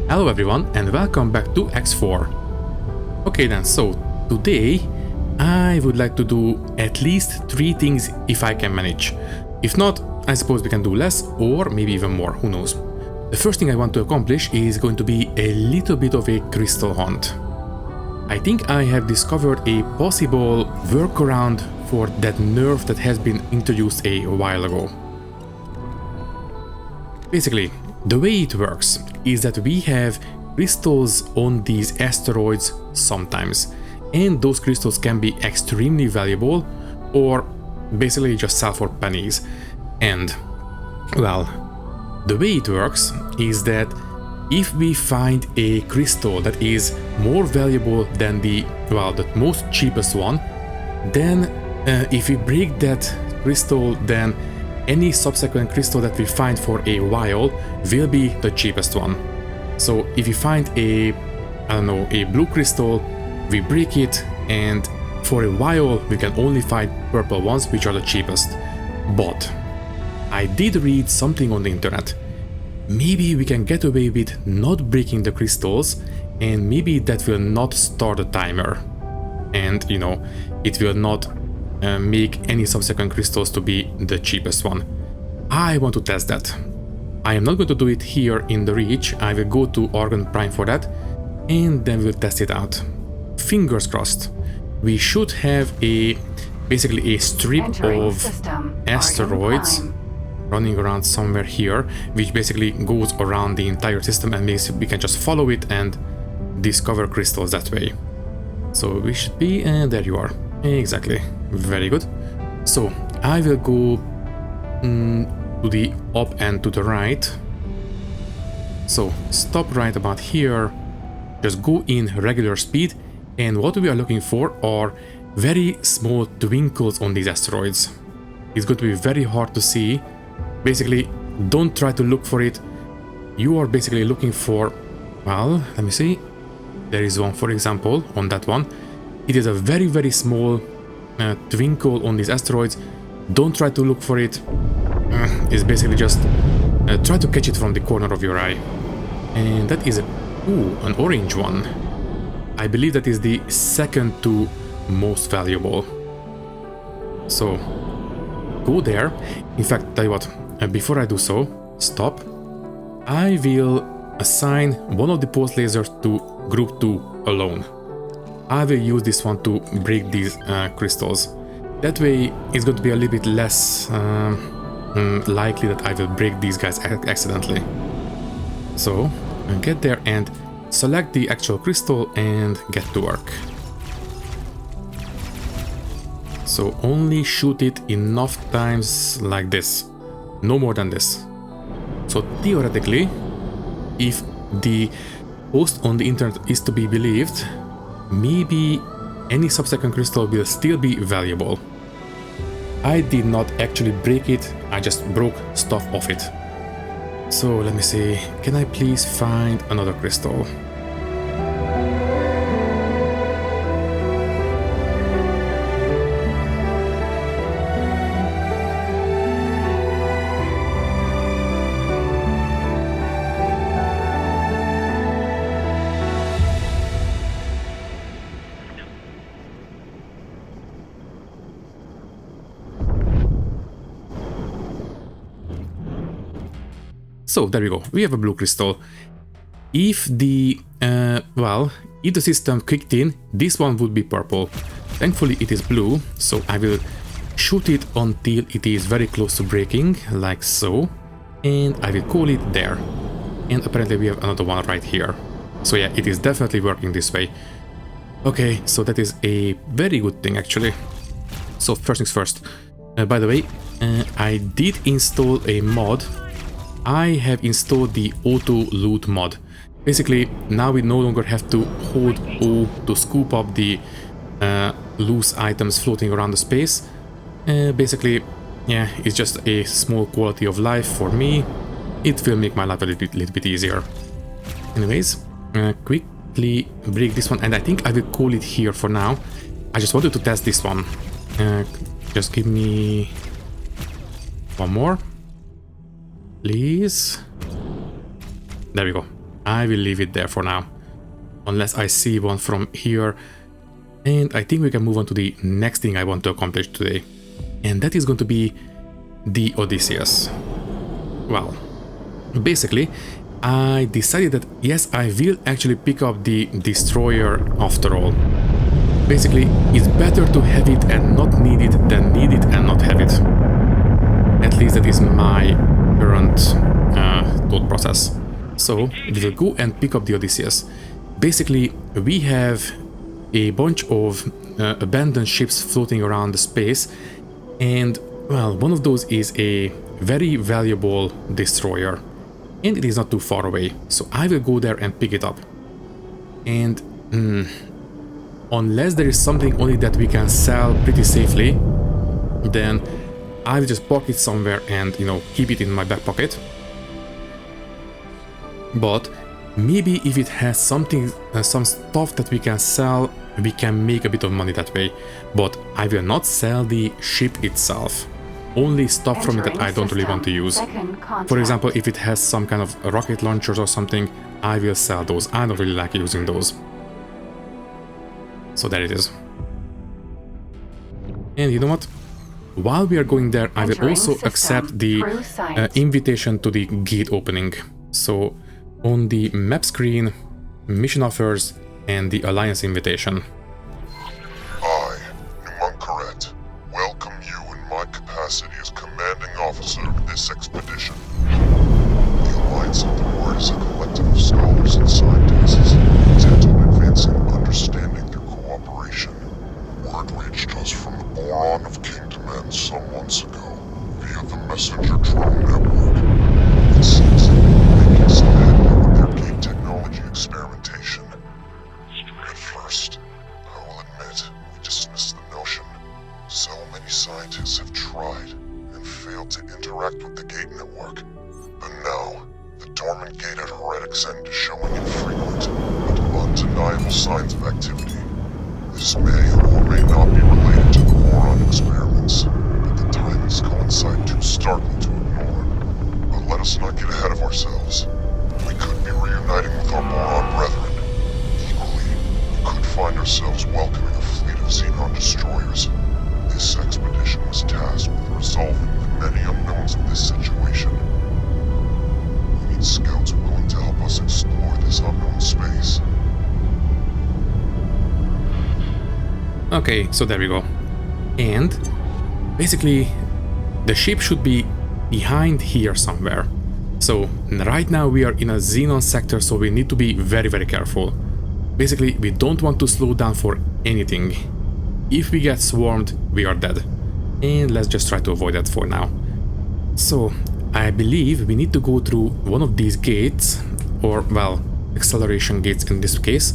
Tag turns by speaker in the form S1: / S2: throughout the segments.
S1: Hello everyone and welcome back to X4. Okay then, so today I would like to do at least 3 things if I can manage. If not, I suppose we can do less or maybe even more, who knows. The first thing I want to accomplish is going to be a little bit of a crystal hunt. I think I have discovered a possible workaround for that nerf that has been introduced a while ago. Basically, the way it works is that we have crystals on these asteroids sometimes, and those crystals can be extremely valuable or basically just sell for pennies. And, well, the way it works is that if we find a crystal that is more valuable than the most cheapest one, then if we break that crystal, then any subsequent crystal that we find for a while will be the cheapest one. So if you find a blue crystal, we break it, and for a while we can only find purple ones, which are the cheapest. But I did read something on the internet. Maybe we can get away with not breaking the crystals, and maybe that will not start a timer. And it will not make any subsequent crystals to be the cheapest one. I want to test that. I am not going to do it here in the Reach. I will go to Argon Prime for that, and then we'll test it out. Fingers crossed. We should have basically a strip of asteroids running around somewhere here, which basically goes around the entire system, and we can just follow it and discover crystals that way. So we should be, and there you are. Exactly. Very good. So I will go to the up and to the right. So stop right about here. Just go in regular speed, and what we are looking for are very small twinkles on these asteroids. It's going to be very hard to see. Basically, don't try to look for it. You are basically looking for, well, let me see. There is one, for example, on that one. It is a very, very small twinkle on these asteroids. Don't try to look for it. It's basically just try to catch it from the corner of your eye. And that is an orange one. I believe that is the second to most valuable. So go there. In fact, tell you what, before I do so, stop. I will assign one of the pulse lasers to group 2 alone. I will use this one to break these crystals. That way it's going to be a little bit less likely that I will break these guys accidentally. So get there and select the actual crystal and get to work. So only shoot it enough times like this, no more than this. So theoretically, if the post on the internet is to be believed, maybe any subsequent crystal will still be valuable. I did not actually break it, I just broke stuff off it. So let me see, can I please find another crystal? So there we go, we have a blue crystal. If the system kicked in, this one would be purple. Thankfully it is blue, so I will shoot it until it is very close to breaking, like so. And I will call it there. And apparently we have another one right here. So yeah, it is definitely working this way. Okay, so that is a very good thing actually. So first things first. By the way, I did install a mod. I have installed the auto loot mod. Basically, now we no longer have to hold O to scoop up the loose items floating around the space. Basically, yeah, it's just a small quality of life for me. It will make my life a little bit easier. Anyways, quickly break this one, and I think I will call it here for now. I just wanted to test this one. Just give me one more. Please. There we go. I will leave it there for now, unless I see one from here. And I think we can move on to the next thing I want to accomplish today, and that is going to be the Odysseus. Well, basically, I decided that yes, I will actually pick up the destroyer after all. Basically, it's better to have it and not need it than need it and not have it. At least that is my current thought process. So we will go and pick up the Odysseus. Basically, we have a bunch of abandoned ships floating around the space, and well, one of those is a very valuable destroyer, and it is not too far away, so I will go there and pick it up. And unless there is something on it that we can sell pretty safely, then I will just park it somewhere and, you know, keep it in my back pocket. But maybe if it has something, some stuff that we can sell, we can make a bit of money that way. But I will not sell the ship itself. Only stuff from it that I don't really want to use. For example, if it has some kind of rocket launchers or something, I will sell those. I don't really like using those. So there it is. And you know what? While we are going there, I will also accept the invitation to the gate opening. So on the map screen, mission offers, and the alliance invitation.
S2: I, Numunkaret, welcome you in my capacity as commanding officer of this expedition. The Alliance of the Word is a collective of scholars and scientists intent on advancing understanding through cooperation. Word reached us from the Boron of Kingdom some months ago via the messenger drone network. It seems that they're making some headway with their gate technology experimentation. At first, I will admit, we dismissed the notion. So many scientists have tried and failed to interact with the gate network. But now, the dormant gate at Heretics End is showing infrequent but undeniable signs of activity. This may or may not be related to the boron experiments, but the timings coincide too starkly to ignore. But let us not get ahead of ourselves. We could be reuniting with our boron brethren. Equally, we could find ourselves welcoming a fleet of Xenon destroyers. This expedition was tasked with resolving the many unknowns of this situation. We need scouts willing to help us explore this unknown space.
S1: Okay, so there we go. And basically, the ship should be behind here somewhere. So right now we are in a Xenon sector, so we need to be very, very careful. Basically, we don't want to slow down for anything. If we get swarmed, we are dead. And let's just try to avoid that for now. So I believe we need to go through one of these gates, or well, acceleration gates in this case,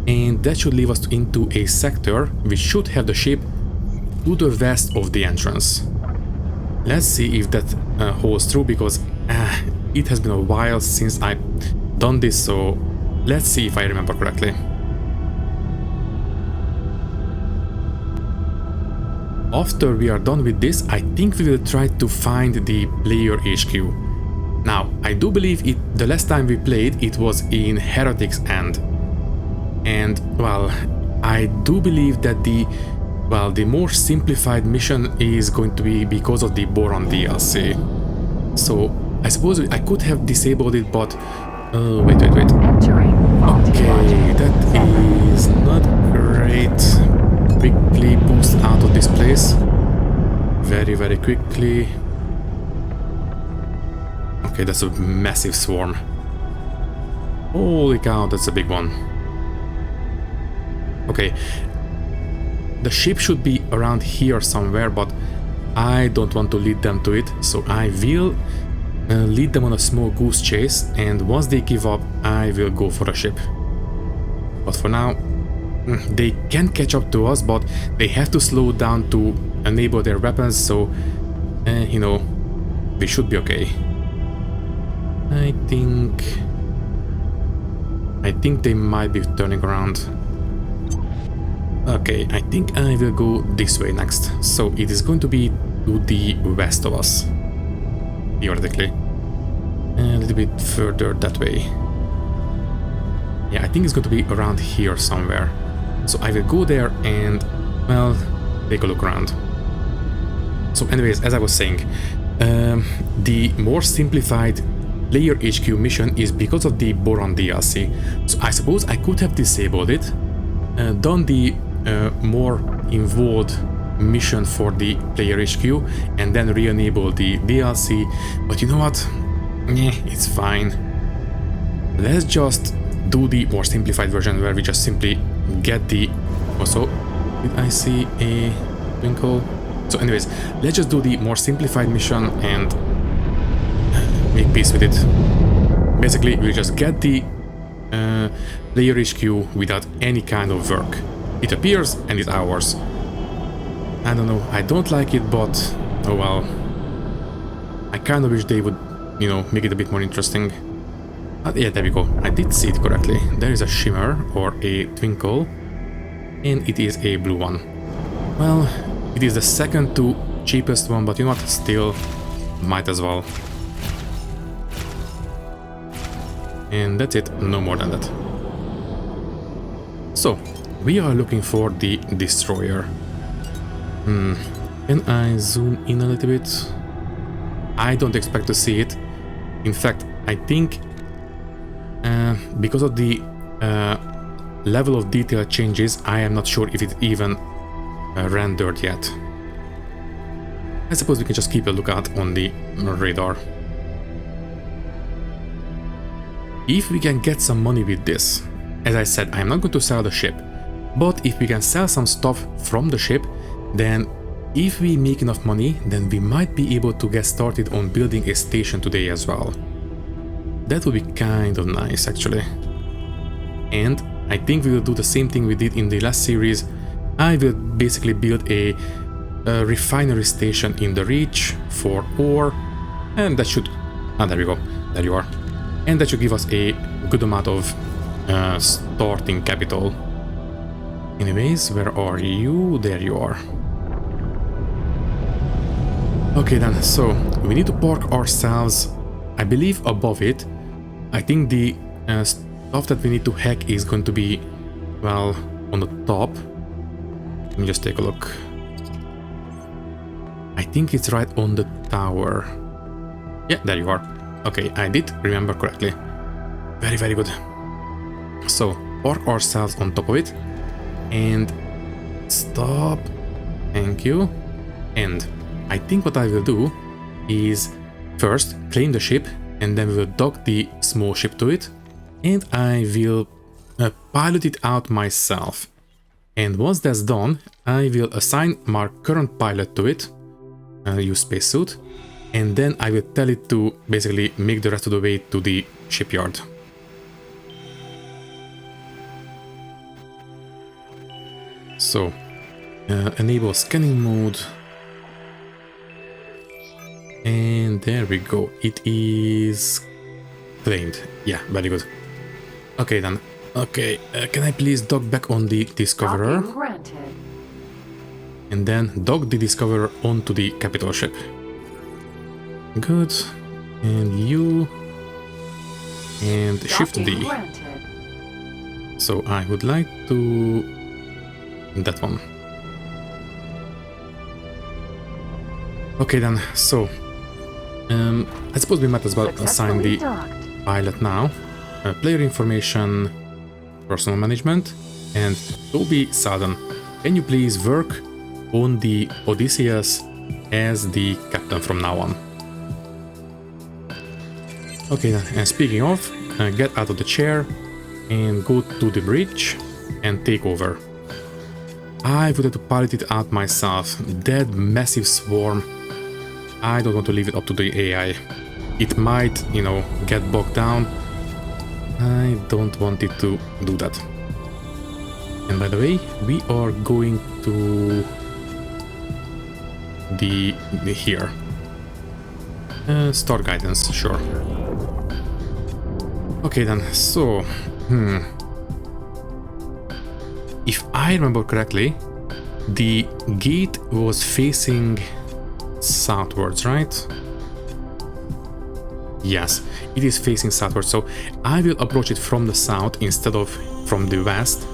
S1: and that should lead us into a sector which should have the ship to the west of the entrance. Let's see if that holds true, because it has been a while since I've done this, so let's see if I remember correctly. After we are done with this, I think we will try to find the player HQ. Now, I do believe the last time we played, it was in Heretics End. And, well, I do believe that the more simplified mission is going to be because of the Boron DLC. So, I suppose I could have disabled it, but... wait. Okay, that is not great. Quickly boost out of this place. Very, very quickly. Okay, that's a massive swarm. Holy cow, that's a big one. Okay. The ship should be around here somewhere, but I don't want to lead them to it, so I will lead them on a small goose chase, and once they give up, I will go for a ship. But for now, they can catch up to us, but they have to slow down to enable their weapons, so, you know, we should be okay. I think they might be turning around. Okay, I think I will go this way next. So it is going to be to the west of us, theoretically. A little bit further that way. Yeah, I think it's going to be around here somewhere. So I will go there and, well, take a look around. So anyways, as I was saying, the more simplified player HQ mission is because of the Boron DLC. So I suppose I could have disabled it, done the more involved mission for the player HQ, and then re-enable the DLC. But you know what? Yeah, it's fine. Let's just do the more simplified version where we just simply get the... Also, did I see a twinkle? So anyways, let's just do the more simplified mission and make peace with it. Basically, we just get the player HQ without any kind of work. It appears and it's ours. I don't know, I don't like it, but oh well. I kind of wish they would, you know, make it a bit more interesting. Yeah, there we go. I did see it correctly. There is a shimmer or a twinkle, and it is a blue one. Well, it is the second to cheapest one, but you know what, still might as well. And that's it, no more than that. So, we are looking for the destroyer. Can I zoom in a little bit? I don't expect to see it. In fact, I think because of the level of detail changes, I am not sure if it's even rendered yet. I suppose we can just keep a lookout on the radar. If we can get some money with this, as I said, I am not going to sell the ship, but if we can sell some stuff from the ship, then if we make enough money, then we might be able to get started on building a station today as well. That would be kind of nice, actually. And I think we will do the same thing we did in the last series. I will basically build a refinery station in the Reach for ore, and that should... Ah, there we go. There you are. And that should give us a good amount of starting capital. Anyways, where are you? There you are. Okay then, so we need to park ourselves, I believe, above it. I think the stuff that we need to hack is going to be, well, on the top. Let me just take a look. I think it's right on the tower. Yeah, there you are. Okay, I did remember correctly. Very, very good. So, park ourselves on top of it. And stop. Thank you. And I think what I will do is first claim the ship, and then we will dock the small ship to it, and I will pilot it out myself. And once that's done, I will assign my current pilot to it, use spacesuit, and then I will tell it to basically make the rest of the way to the shipyard. So, enable scanning mode. And there we go. It is claimed. Yeah, very good. Okay then. Okay, can I please dock back on the Discoverer? And then dock the Discoverer onto the capital ship. Good. And you. And Shift D. So I would like to... that one. Okay then, so... I suppose we might as well assign the pilot now. Player information, personal management, and Toby Southern. Can you please work on the Odysseus as the captain from now on? Okay then, and speaking of, get out of the chair and go to the bridge and take over. I would have to pilot it out myself. That massive swarm, I don't want to leave it up to the AI. It might, you know, get bogged down. I don't want it to do that. And by the way, we are going to the here. Start guidance, sure. Okay then, so... If I remember correctly, the gate was facing southwards, right? Yes, it is facing southward, so I will approach it from the south instead of from the west.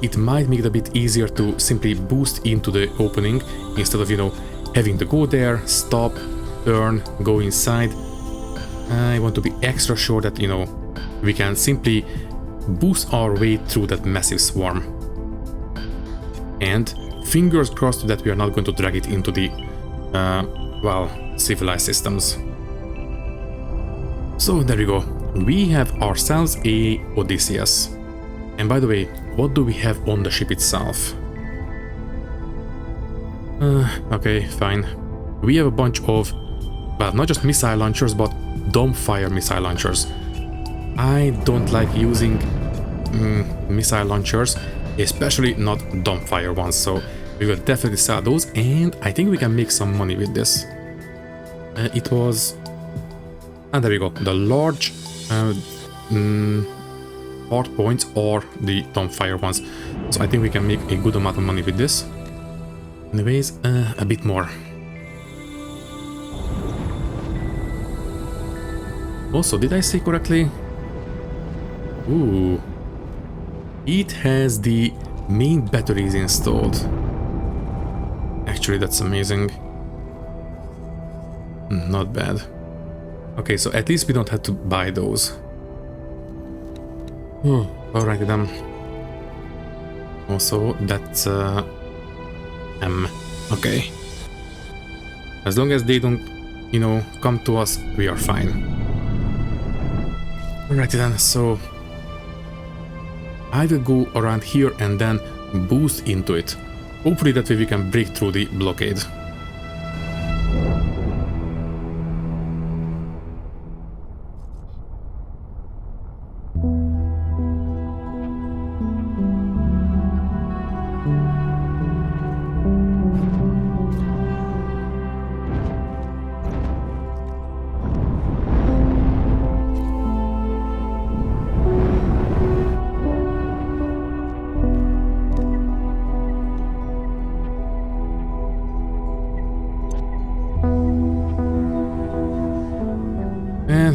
S1: It might make it a bit easier to simply boost into the opening instead of, you know, having to go there, stop, turn, go inside. I want to be extra sure that, you know, we can simply boost our way through that massive swarm. And fingers crossed that we are not going to drag it into the, well, civilized systems. So there we go. We have ourselves a Odysseus. And by the way, what do we have on the ship itself? Okay, fine. We have a bunch of, well, not just missile launchers, but dome-fire missile launchers. I don't like using missile launchers, especially not dome-fire ones, so we will definitely sell those, and I think we can make some money with this. It was... and there we go, the large hard points or the dome-fire ones. So I think we can make a good amount of money with this. Anyways, a bit more. Also, did I say correctly? Ooh. It has the main batteries installed. Actually, that's amazing. Not bad. Okay, so at least we don't have to buy those. Alright then. Also, that's okay. As long as they don't, you know, come to us, we are fine. Alright then, so I will go around here and then boost into it. Hopefully that way we can break through the blockade.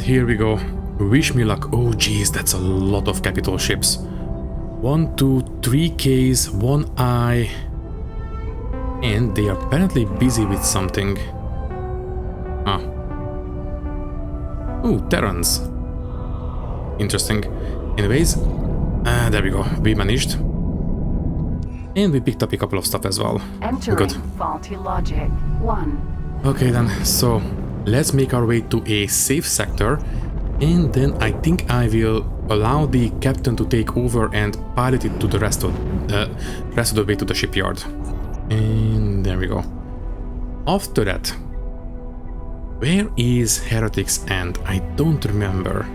S1: Here we go. Wish me luck. Oh geez, that's a lot of capital ships. 1, 2, 3 Ks, 1 I. And they are apparently busy with something. Ah. Oh, Terrans. Interesting. Anyways, there we go. We managed. And we picked up a couple of stuff as well.
S3: Entering
S1: Good.
S3: faulty logic 1.
S1: Okay then, so let's make our way to a safe sector, and then I think I will allow the captain to take over and pilot it to the rest of the way to the shipyard. And there we go. After that, where is Heretics End? I don't remember.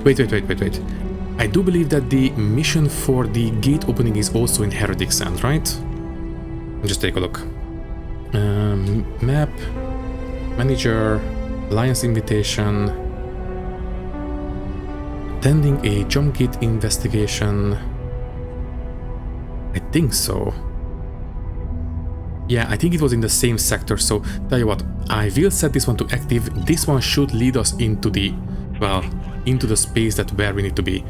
S1: Wait. I do believe that the mission for the gate opening is also in Heretics End, right? Just take a look. Map, manager, alliance invitation, attending a jump gate investigation. I think so. Yeah, I think it was in the same sector, so tell you what, I will set this one to active. This one should lead us into the, well, into the space that where we need to be.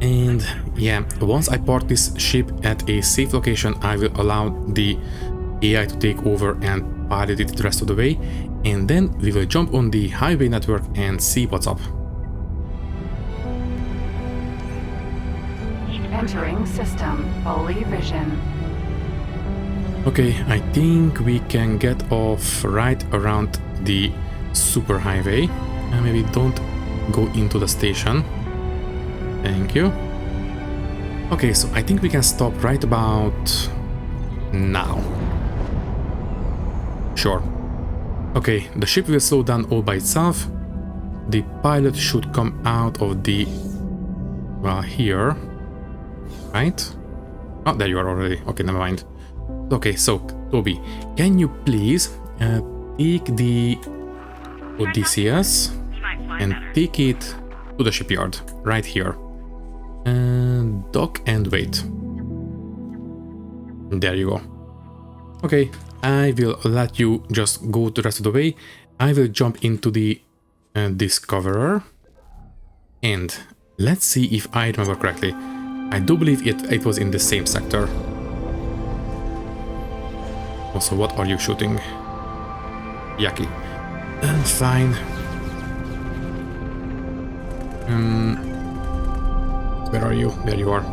S1: And yeah, once I park this ship at a safe location, I will allow the AI to take over and pilot it the rest of the way, and then we will jump on the highway network and see what's up.
S3: Entering system, fully vision.
S1: Okay, I think we can get off right around the superhighway. And maybe don't go into the station. Thank you. Okay, so I think we can stop right about now. Sure. Okay, the ship will slow down all by itself. The pilot should come out of the... well, here. Right? Oh, there you are already. Okay, never mind. Okay, so, Toby, can you please take the Odysseus and take it to the shipyard, right here. And dock and wait. There you go. Okay, I will let you just go the rest of the way. I will jump into the Discoverer. And let's see if I remember correctly. I do believe it was in the same sector. Also, what are you shooting? Yaki. Fine. Where are you? There you are.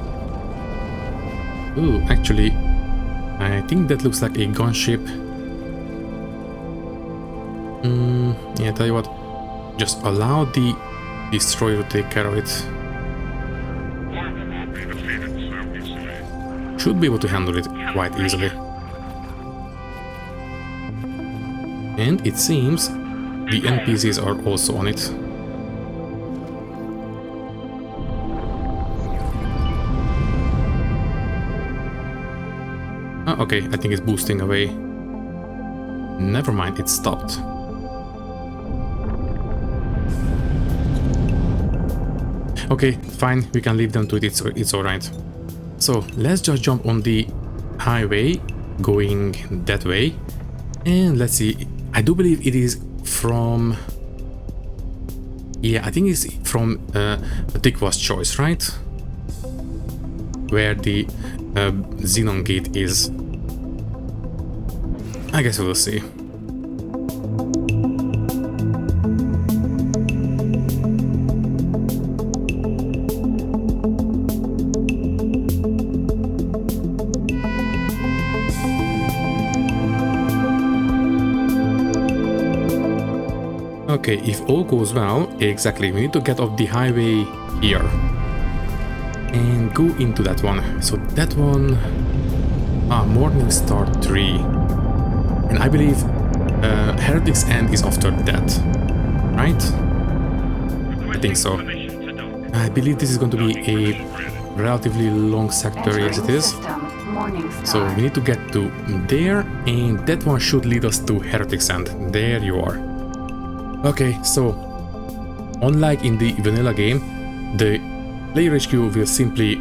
S1: Ooh, actually, I think that looks like a gunship. Yeah, tell you what. Just allow the destroyer to take care of it. Should be able to handle it quite easily. And it seems the NPCs are also on it. Oh, okay, I think it's boosting away. Never mind, it stopped. Okay, fine, we can leave them to it, it's alright. So, let's just jump on the highway, going that way. And let's see, I do believe it is from... Yeah, I think it's from Tikva's choice, right? Where the Xenon gate is. I guess we'll see. Okay, if all goes well, exactly, we need to get off the highway here and go into that one. So that one, Morning Star 3, and I believe Heretic's End is after that, right? I think so. I believe this is going to be a relatively long sector as it is. So we need to get to there, and that one should lead us to Heretic's End. There you are. Okay, so unlike in the vanilla game, the player HQ will simply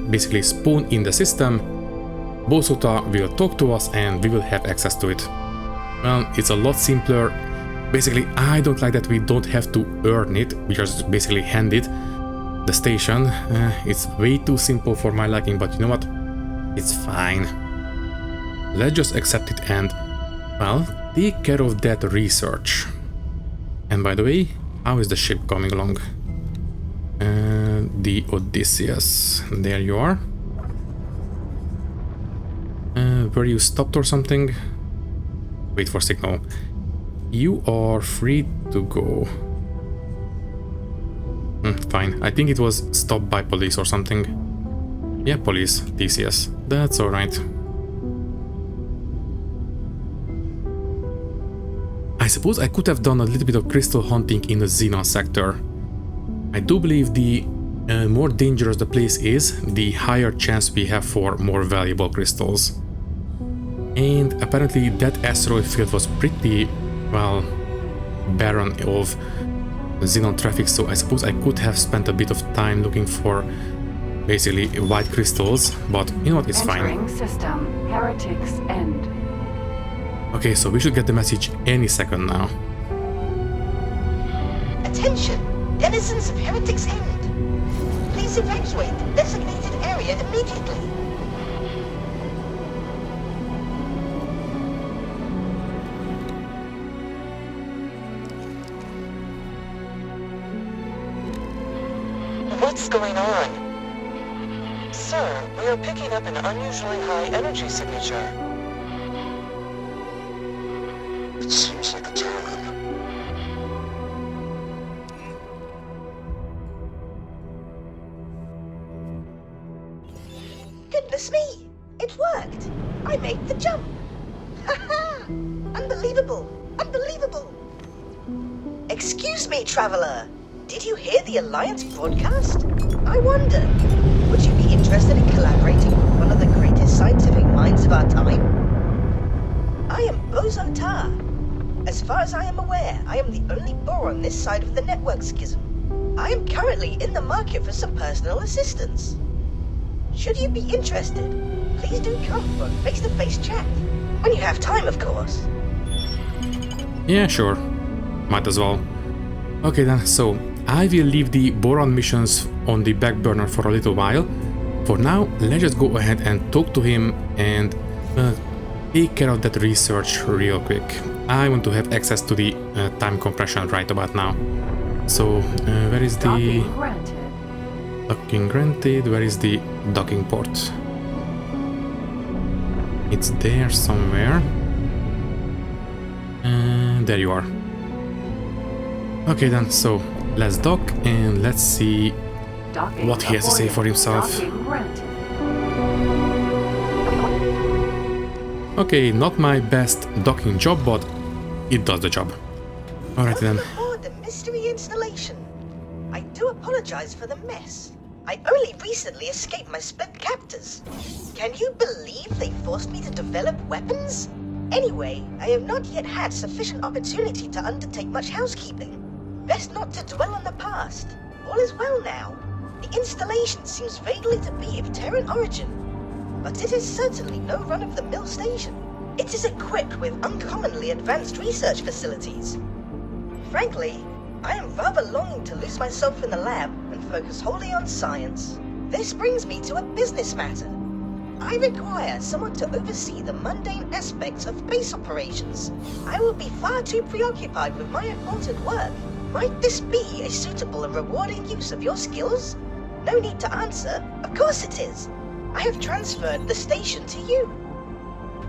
S1: basically spawn in the system, Bosuta will talk to us and we will have access to it. Well, it's a lot simpler. Basically, I don't like that we don't have to earn it, we just basically hand it. The station, it's way too simple for my liking, but you know what? It's fine. Let's just accept it and, well, take care of that research. And by the way, how is the ship coming along? The Odysseus. There you are. Were you stopped or something? Wait for signal. You are free to go. Fine. I think it was stopped by police or something. Yeah, police. TCS. That's alright. I suppose I could have done a little bit of crystal hunting in the Xenon sector. I do believe the more dangerous the place is, the higher chance we have for more valuable crystals. And apparently that asteroid field was pretty, well, barren of Xenon traffic, so I suppose I could have spent a bit of time looking for basically white crystals, but you know what, it's fine.
S3: System, Heretic's End.
S1: Okay, so we should get the message any second now.
S4: Attention! Denizens of Heretic's End! Please evacuate the designated area immediately. What's going on? Sir, we are picking up an unusually high energy signature.
S2: It seems like a Terran.
S4: Goodness me! It worked! I made the jump! Ha-ha! Unbelievable! Unbelievable! Excuse me, traveler! Did you hear the Alliance broadcast? I wonder, would you be interested in collaborating with one of the greatest scientific minds of our time? I am Bozo Tar. As far as I am aware, I am the only Boar on this side of the network schism. I am currently in the market for some personal assistance. Should you be interested, please do come for a face-to-face chat. When you have time, of course.
S1: Yeah, sure. Might as well. Okay then, so I will leave the boron missions on the back burner for a little while. For now, let's just go ahead and talk to him and take care of that research real quick. I want to have access to the time compression right about now. So, where is the...
S3: Docking granted.
S1: Docking granted, where is the docking port? It's there somewhere. And there you are. Okay then, so let's dock and let's see
S3: Docking
S1: what he has to say for himself.
S3: Docking granted.
S1: Okay, not my best docking job, but it does the job. Alright then.
S4: Welcome aboard the mystery installation. I do apologize for the mess. I only recently escaped my split captors. Can you believe they forced me to develop weapons? Anyway, I have not yet had sufficient opportunity to undertake much housekeeping. Best not to dwell on the past. All is well now. The installation seems vaguely to be of Terran origin, but it is certainly no run-of-the-mill station. It is equipped with uncommonly advanced research facilities. Frankly, I am rather longing to lose myself in the lab and focus wholly on science. This brings me to a business matter. I require someone to oversee the mundane aspects of base operations. I will be far too preoccupied with my important work. Might this be a suitable and rewarding use of your skills? No need to answer. Of course it is. I have transferred the station to you.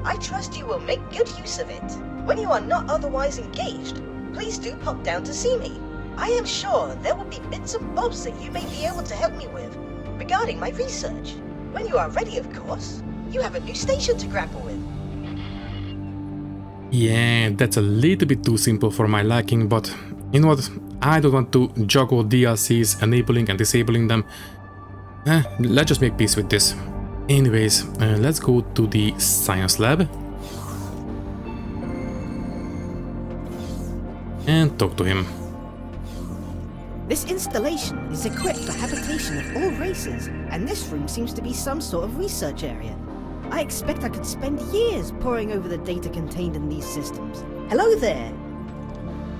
S4: I trust you will make good use of it. When you are not otherwise engaged, please do pop down to see me. I am sure there will be bits and bobs that you may be able to help me with regarding my research. When you are ready, of course, you have a new station to grapple with.
S1: Yeah, that's a little bit too simple for my liking, but you know what? I don't want to juggle DLCs, enabling and disabling them. Let's just make peace with this. Anyways, let's go to the science lab and talk to him.
S5: This installation is equipped for habitation of all races, and this room seems to be some sort of research area. I expect I could spend years poring over the data contained in these systems.
S4: Hello there.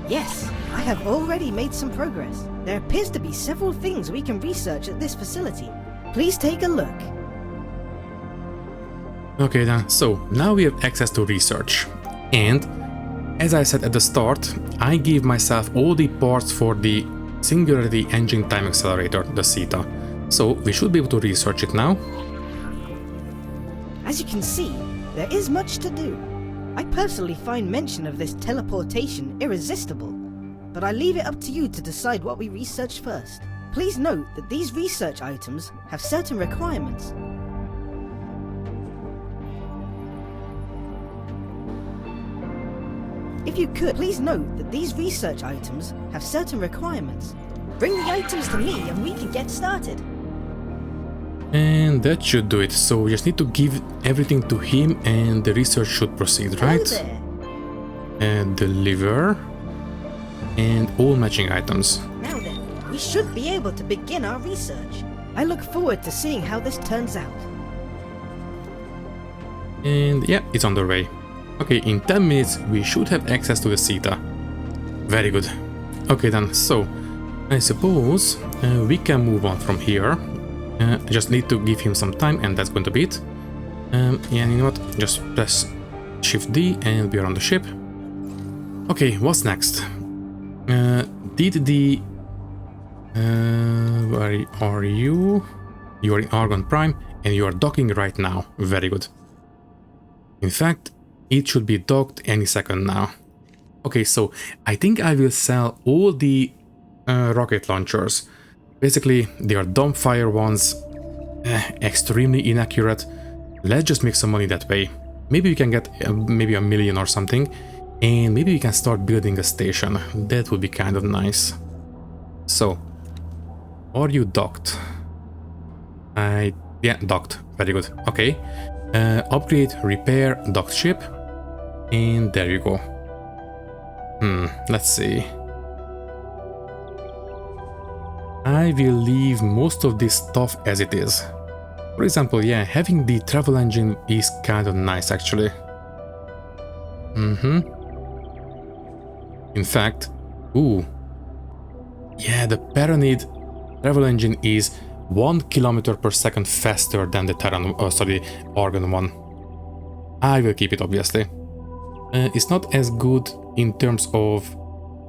S5: Yes, I have already made some progress. There appears to be several things we can research at this facility. Please take a look.
S1: Okay then, so now we have access to research. And, as I said at the start, I gave myself all the parts for the Singularity Engine Time Accelerator, the CETA. So we should be able to research it now.
S5: As you can see, there is much to do. I personally find mention of this teleportation irresistible, but I leave it up to you to decide what we research first. Please note that these research items have certain requirements. If you could, please note that these research items have certain requirements. Bring the items to me and we can get started.
S1: And that should do it. So we just need to give everything to him and the research should proceed, right?
S5: Hello there.
S1: And deliver. And all matching items.
S5: Now then, we should be able to begin our research. I look forward to seeing how this turns out.
S1: And yeah, it's on the way. Okay, in 10 minutes we should have access to the CETA. Very good. Okay then, so I suppose we can move on from here. I just need to give him some time and that's going to be it. Yeah, you know what? Just press Shift D and we are on the ship. Okay, what's next? Did the... where are you? You are in Argon Prime and you are docking right now. Very good. In fact, it should be docked any second now. Okay, so I think I will sell all the rocket launchers. Basically, they are dumbfire ones, extremely inaccurate. Let's just make some money that way. Maybe we can get maybe 1 million or something, and maybe we can start building a station. That would be kind of nice. So, are you docked? Yeah, docked. Very good. Okay. Upgrade, repair, docked ship, and there you go. Let's see. I will leave most of this stuff as it is. For example, yeah, having the travel engine is kind of nice actually. In fact, ooh, Yeah, the Paranid travel engine is 1 kilometer per second faster than the Argon one. I will keep it, obviously. It's not as good in terms of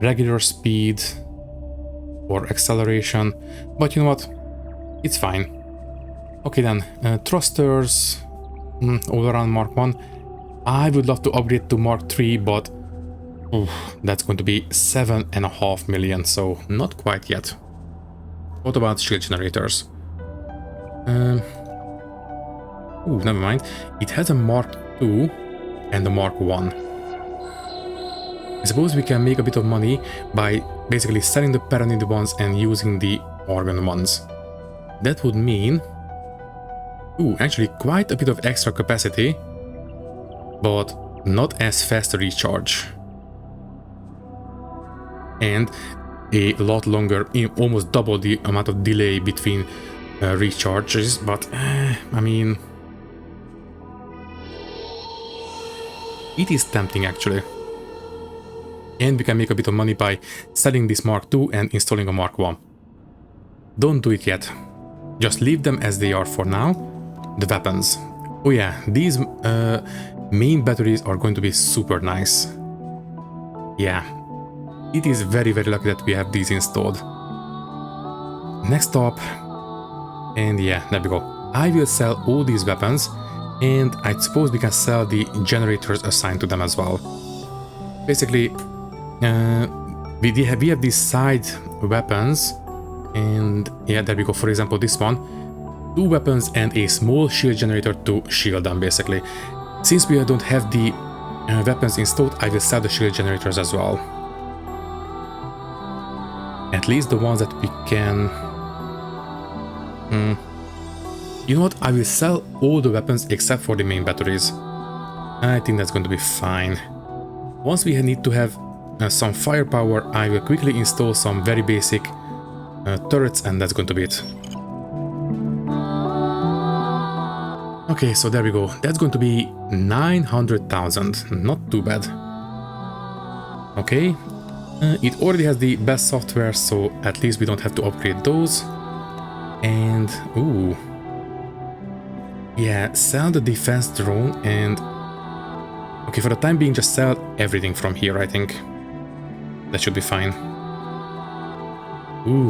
S1: regular speed or acceleration, but you know what? It's fine. Okay then, thrusters, all around Mark 1. I would love to upgrade to Mark 3, but that's going to be 7.5 million, so not quite yet. What about shield generators? Never mind. It has a Mark 2 and a Mark 1. I suppose we can make a bit of money by basically selling the Paranid ones and using the Argon ones. That would mean... actually quite a bit of extra capacity, but not as fast a recharge. And a lot longer, almost double the amount of delay between recharges, but I mean... it is tempting actually. And we can make a bit of money by selling this Mark II and installing a Mark I. Don't do it yet. Just leave them as they are for now. The weapons. Oh yeah, these main batteries are going to be super nice. Yeah. It is very lucky that we have these installed. Next up. And yeah, there we go. I will sell all these weapons. And I suppose we can sell the generators assigned to them as well. Basically, we have these side weapons, and yeah, there we go. For example, this one, 2 weapons and a small shield generator to shield them, basically. Since we don't have the weapons installed, I will sell the shield generators as well. At least the ones that we can... You know what? I will sell all the weapons except for the main batteries. I think that's going to be fine. Once we need to have some firepower, I will quickly install some very basic turrets, and that's going to be it. Okay, so there we go. That's going to be 900,000. Not too bad. Okay. It already has the best software, so at least we don't have to upgrade those. And... yeah, sell the defense drone and... okay, for the time being, just sell everything from here, I think. That should be fine.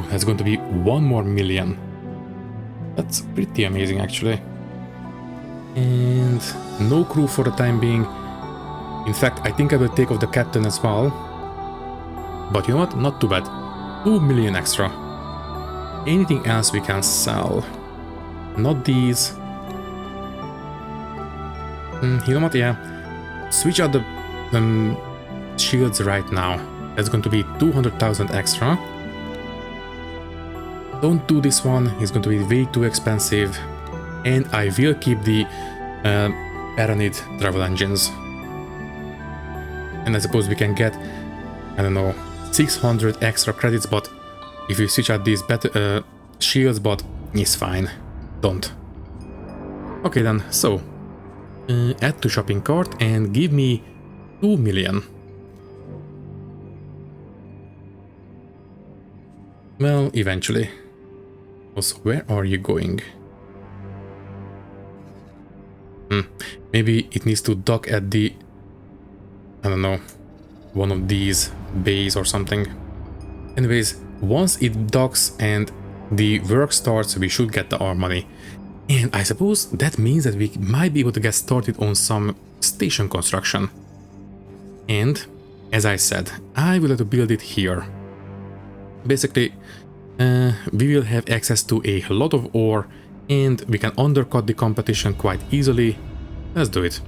S1: That's going to be 1 more million. That's pretty amazing, actually. And no crew for the time being. In fact, I think I will take off the captain as well. But you know what? Not too bad. 2 million extra. Anything else we can sell? Not these. You know what? Yeah. Switch out the shields right now. That's going to be 200,000 extra. Don't do this one. It's going to be way too expensive. And I will keep the Paranid travel engines. And I suppose we can get, I don't know, 600 extra credits, but if you switch out these shields, but it's fine. Don't. Okay then, so add to shopping cart and give me 2 million. Well, eventually. Also, where are you going? Maybe it needs to dock at the, I don't know, one of these bays or something. Anyways, once it docks and the work starts, we should get our money. And I suppose that means that we might be able to get started on some station construction. And, as I said, I will have to build it here. Basically, we will have access to a lot of ore, and we can undercut the competition quite easily. Let's do it.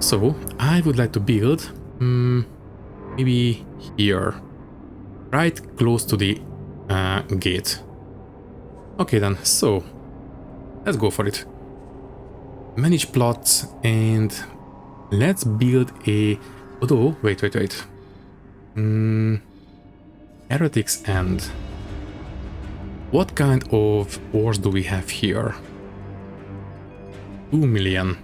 S1: So, I would like to build, maybe here, right close to the gate. Okay then, so, let's go for it. Manage plots, and let's build a... although, wait. Rarities and... what kind of ores do we have here? 2 million.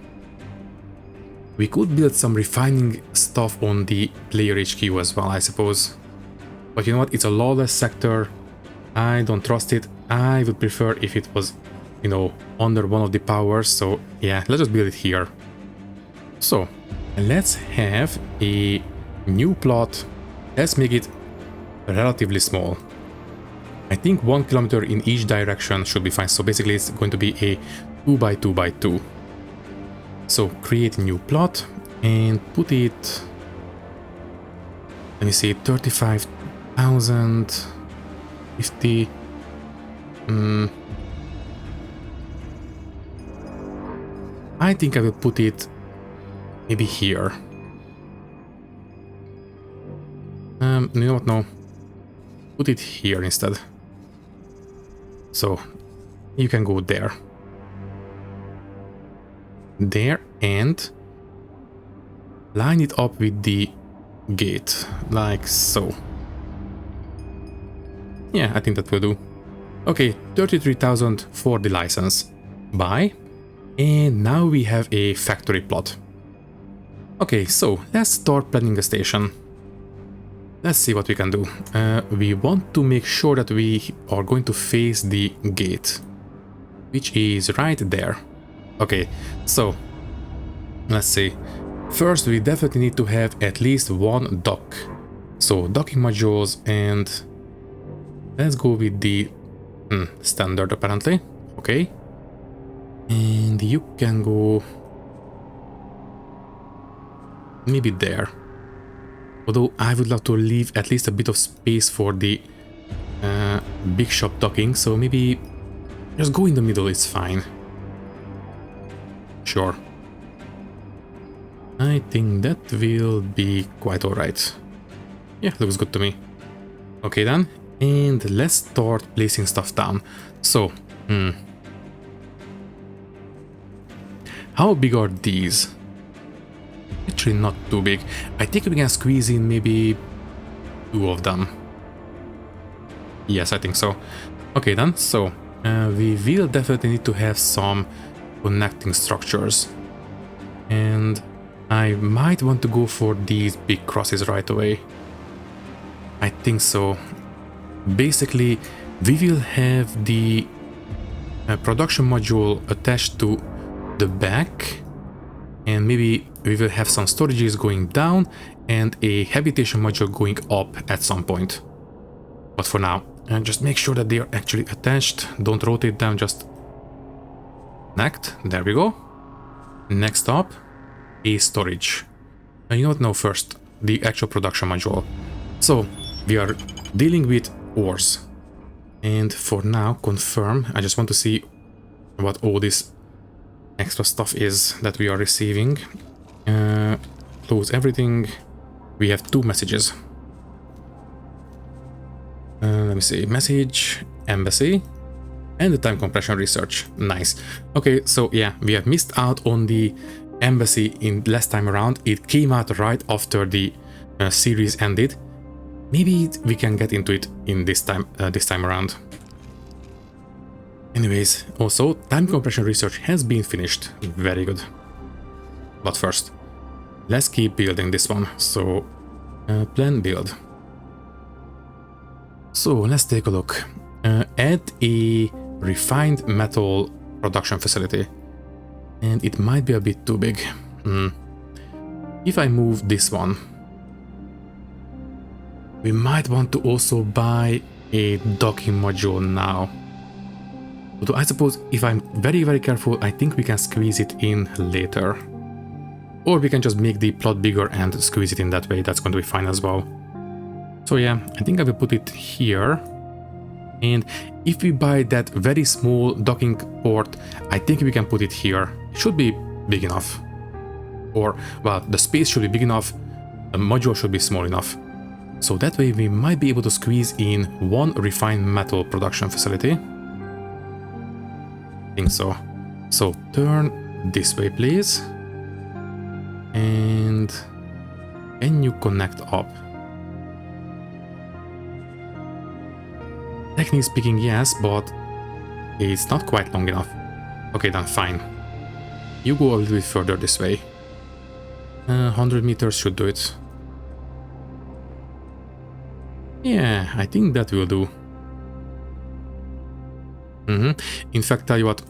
S1: We could build some refining stuff on the player HQ as well, I suppose. But you know what, it's a lawless sector, I don't trust it. I would prefer if it was, you know, under one of the powers. So yeah, let's just build it here. So let's have a new plot. Let's make it relatively small. I think 1 kilometer in each direction should be fine. So basically it's going to be a 2 by 2 by 2. So create a new plot and put it, let me see, 35,000, 50. I think I will put it maybe here. You know what, no. Put it here instead. So you can go there. There, and line it up with the gate, like so. Yeah, I think that will do. Okay, 33,000 for the license. Buy. And now we have a factory plot. Okay, so let's start planning a station. Let's see what we can do. We want to make sure that we are going to face the gate, which is right there. Okay, so let's see. First, we definitely need to have at least one dock. So docking modules, and let's go with the standard apparently. Okay. And you can go maybe there. Although I would love to leave at least a bit of space for the big shop docking, so maybe just go in the middle, it's fine. Sure. I think that will be quite alright. Yeah, looks good to me. Okay then, and let's start placing stuff down. So, how big are these? Actually not too big. I think we can squeeze in maybe 2 of them. Yes, I think so. Okay then, so we will definitely need to have some connecting structures. And I might want to go for these big crosses right away. I think so. Basically, we will have the production module attached to the back, and maybe we will have some storages going down and a habitation module going up at some point. But for now, just make sure that they are actually attached. Don't rotate them, just connect. There we go. Next up, a storage. You know what? No, first the actual production module. So we are dealing with ores, and for now, confirm. I just want to see what all this extra stuff is that we are receiving. Close everything. We have 2 messages. Let me see. Message, embassy, and the time compression research. Nice. Okay, so yeah, we have missed out on the embassy in last time around. It came out right after the series ended. Maybe we can get into it in this time around. Anyways, also time compression research has been finished. Very good. But first, let's keep building this one. So plan build. So let's take a look. Add a refined metal production facility. And it might be a bit too big. If I move this one, we might want to also buy a docking module now. Although I suppose if I'm very, very careful, I think we can squeeze it in later. Or we can just make the plot bigger and squeeze it in that way. That's going to be fine as well. So yeah, I think I will put it here. And if we buy that very small docking port, I think we can put it here. It should be big enough. Or, well, the space should be big enough. The module should be small enough. So that way we might be able to squeeze in 1 refined metal production facility. I think so. So turn this way, please. And can you connect up? Technically speaking, yes, but it's not quite long enough. Okay, then fine. You go a little bit further this way. 100 meters should do it. Yeah, I think that will do. In fact, tell you what,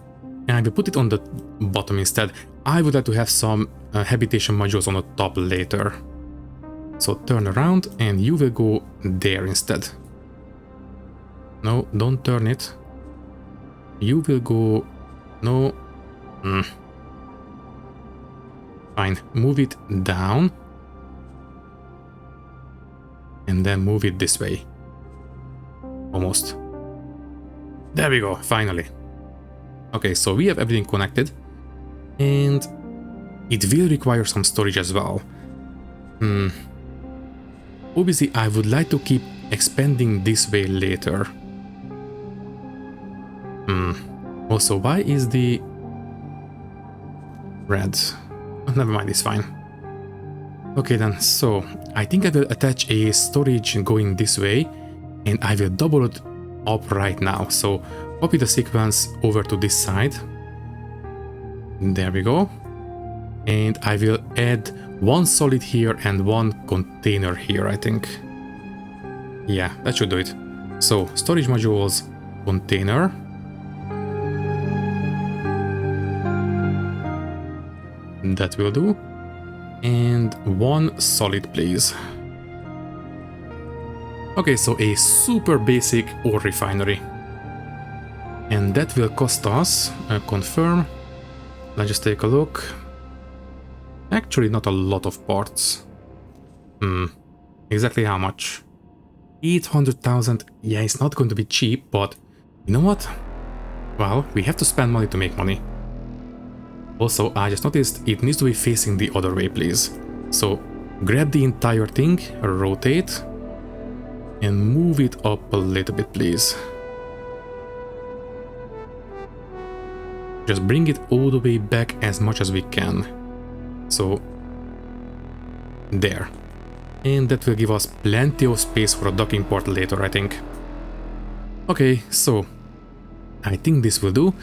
S1: I will put it on the bottom instead. I would like to have some habitation modules on the top later. So turn around and you will go there instead. No, don't turn it. You will go... No. Fine, move it down. And then move it this way. Almost. There we go, finally. Okay, so we have everything connected. And it will require some storage as well. Obviously, I would like to keep expanding this way later. Also, why is the red? Oh, never mind, it's fine. Okay then, so I think I will attach a storage going this way, and I will double it up right now. So copy the sequence over to this side. There we go. And I will add one solid here and one container here, I think. Yeah, that should do it. So storage modules, container. That will do. And one solid, please. Okay, so a super basic ore refinery. And that will cost us, confirm. Let's just take a look. Actually, not a lot of parts. Exactly how much? 800,000. Yeah, it's not going to be cheap, but you know what? Well, we have to spend money to make money. Also, I just noticed it needs to be facing the other way, please. So, grab the entire thing, rotate, and move it up a little bit, please. Just bring it all the way back as much as we can. So, there. And that will give us plenty of space for a docking port later, I think. Okay, so I think this will do.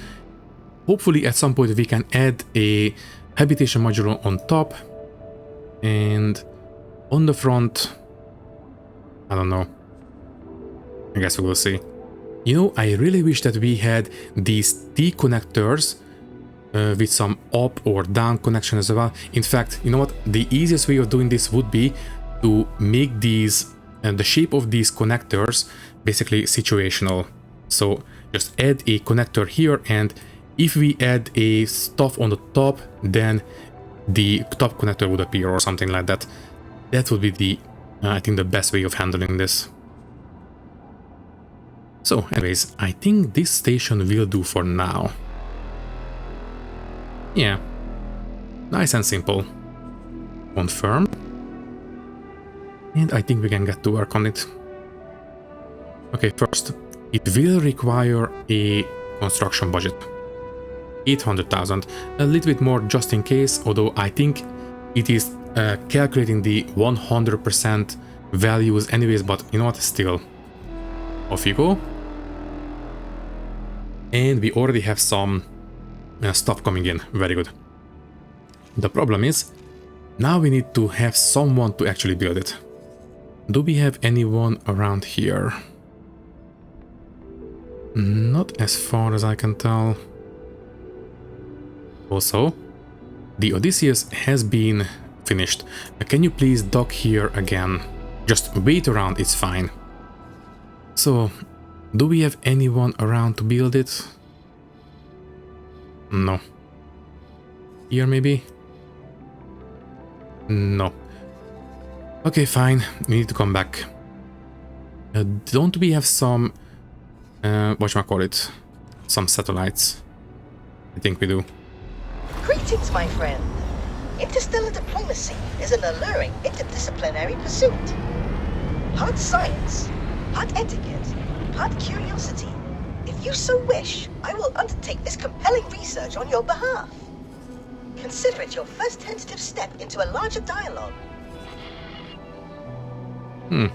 S1: Hopefully at some point we can add a habitation module on top. And on the front, I don't know. I guess we will see. You know, I really wish that we had these T connectors with some up or down connection as well. In fact, you know what? The easiest way of doing this would be to make these, the shape of these connectors basically situational. So just add a connector here, and if we add a stuff on the top, then the top connector would appear or something like that. That would be the, I think, the best way of handling this. So anyways, I think this station will do for now. Yeah, nice and simple. Confirm. And I think we can get to work on it. Okay, first, it will require a construction budget. 800,000, a little bit more just in case, although I think it is calculating the 100% values anyways, but you know what, still. Off you go. And we already have some stuff coming in, very good. The problem is, now we need to have someone to actually build it. Do we have anyone around here? Not as far as I can tell. Also, the Odysseus has been finished. Can you please dock here again? Just wait around, it's fine. So, do we have anyone around to build it? No. Here maybe? No. Okay, fine. We need to come back. Don't we have some... whatchamacallit? Some satellites? I think we do.
S4: Greetings, my friend. Interstellar diplomacy is an alluring interdisciplinary pursuit. Part science, part etiquette, part curiosity. If you so wish, I will undertake this compelling research on your behalf. Consider it your first tentative step into a larger dialogue.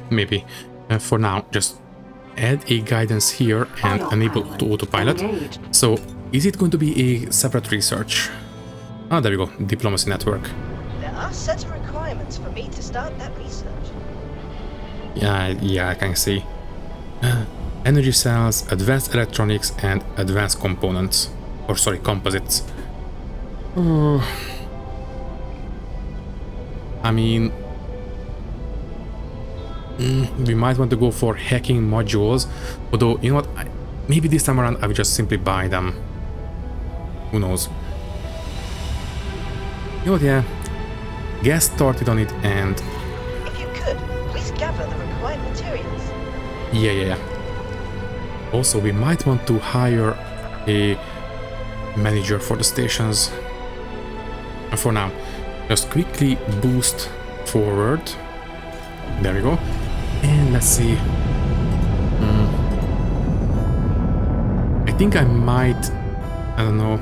S1: Maybe. For now, just add a guidance here and enable to autopilot. So, is it going to be a separate research? Ah, there we go. Diplomacy network.
S4: There are certain requirements for me to start that research.
S1: Yeah, I can see. energy cells, advanced electronics, and advanced components. Or sorry, composites. I mean, we might want to go for hacking modules, although, you know what, maybe this time around I will just simply buy them. Who knows? You know what, yeah, get started on it, and
S4: If you could, please gather the required materials.
S1: yeah. Also, we might want to hire a manager for the stations. And for now, just quickly boost forward. There we go. And let's see. I think I might, I don't know,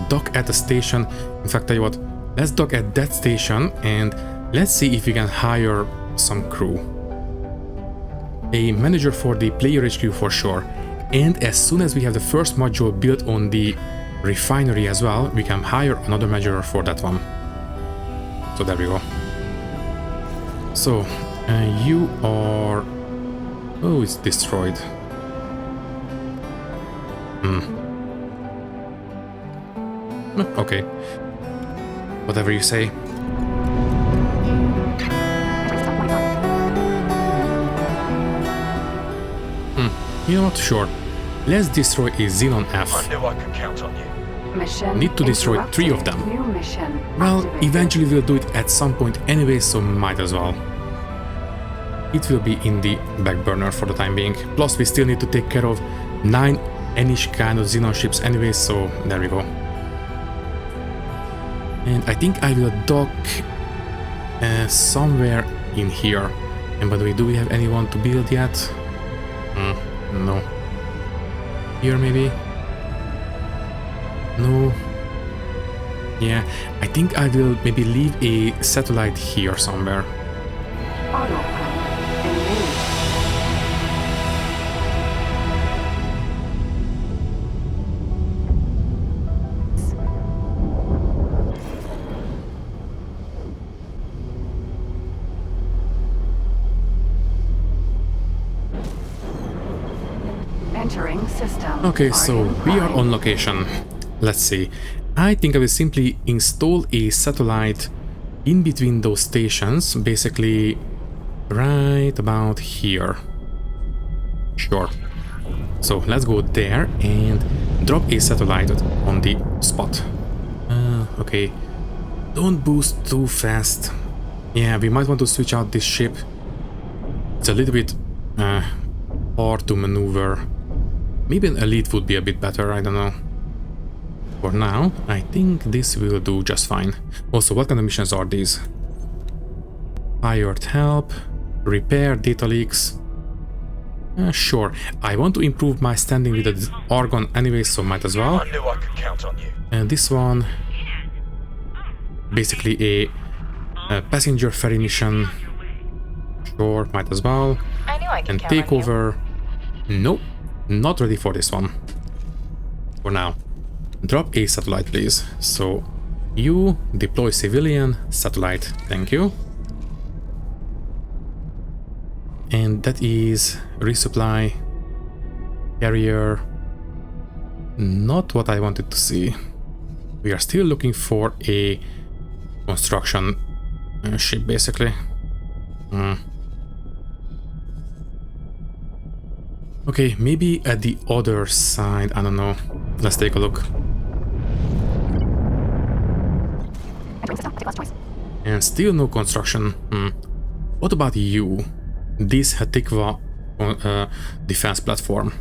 S1: dock at the station. In fact, tell you what, let's dock at that station and let's see if we can hire some crew. A manager for the player HQ for sure. And as soon as we have the first module built on the refinery as well, we can hire another manager for that one. So there we go. So, you are... Oh, it's destroyed. Okay. Whatever you say. You know what? Sure. Let's destroy a Xenon F.
S6: I knew I could count on you.
S3: Mission
S1: Need to destroy 3 of
S3: interrupted.
S1: them.
S3: New mission
S1: Well,
S3: activated.
S1: eventually we'll do it at some point anyway, so might as well. It will be in the back burner for the time being. Plus, we still need to take care of 9 any kind of Xenon ships anyway, so there we go. And I think I will dock somewhere in here. And by the way, do we have anyone to build yet? No. Here maybe? No. Yeah, I think I will maybe leave a satellite here somewhere.
S3: Autopilot engaged. Entering system.
S1: Okay, so we are on location. Let's see. I think I will simply install a satellite in between those stations, basically right about here. Sure. So let's go there and drop a satellite on the spot. Okay. Don't boost too fast. Yeah, we might want to switch out this ship. It's a little bit hard to maneuver. Maybe an elite would be a bit better, I don't know. For now, I think this will do just fine. Also, what kind of missions are these? Hired help, repair data leaks. Sure, I want to improve my standing with the Argon anyway, so might as well.
S6: I knew I could count on you.
S1: And this one, basically a passenger ferry mission. Sure, might as well.
S7: I knew I could
S1: And
S7: count on
S1: take
S7: you.
S1: over. Nope, not ready for this one. For now. Drop a satellite, please. So, you deploy civilian satellite. Thank you. And that is resupply carrier. Not what I wanted to see. We are still looking for a construction ship, basically. Okay, maybe at the other side, I don't know. Let's take a look. And still no construction. What about you? This Hatikva defense platform.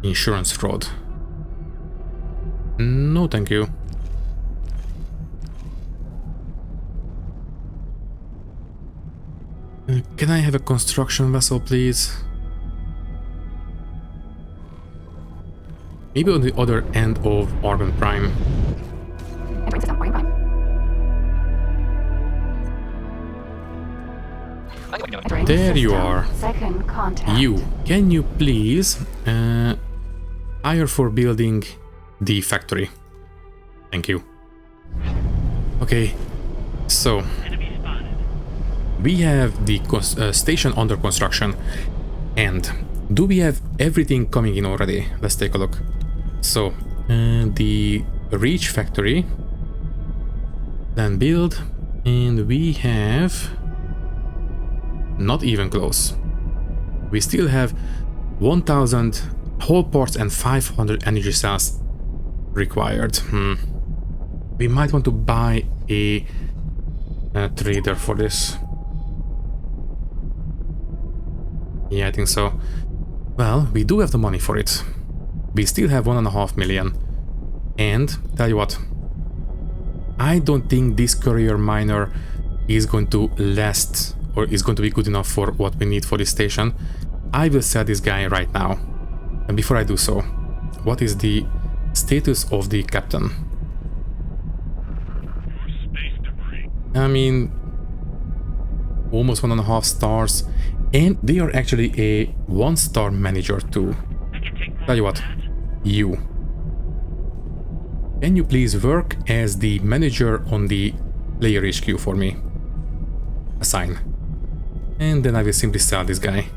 S1: Insurance fraud. No, thank you. Can I have a construction vessel, please? Maybe on the other end of Argon Prime.
S3: Entering system. Argon Prime. Entering
S1: There you
S3: system.
S1: are.
S3: Second contact.
S1: You, can you please hire for building the factory? Thank you. Okay, so we have the station under construction, and Do we have everything coming in already? Let's take a look. So, the Reach factory, then build, and we have not even close. We still have 1000 whole parts and 500 energy cells required. We might want to buy a trader for this. Yeah, I think so. Well, we do have the money for it. We still have 1.5 million. And tell you what, I don't think this courier miner is going to last or is going to be good enough for what we need for this station. I will sell this guy right now. And before I do so, what is the status of the captain? I mean, almost 1.5 stars, and they are actually a 1-star manager too. Tell you what, you. Can you please work as the manager on the player HQ for me? Assign. And then I will simply sell this guy.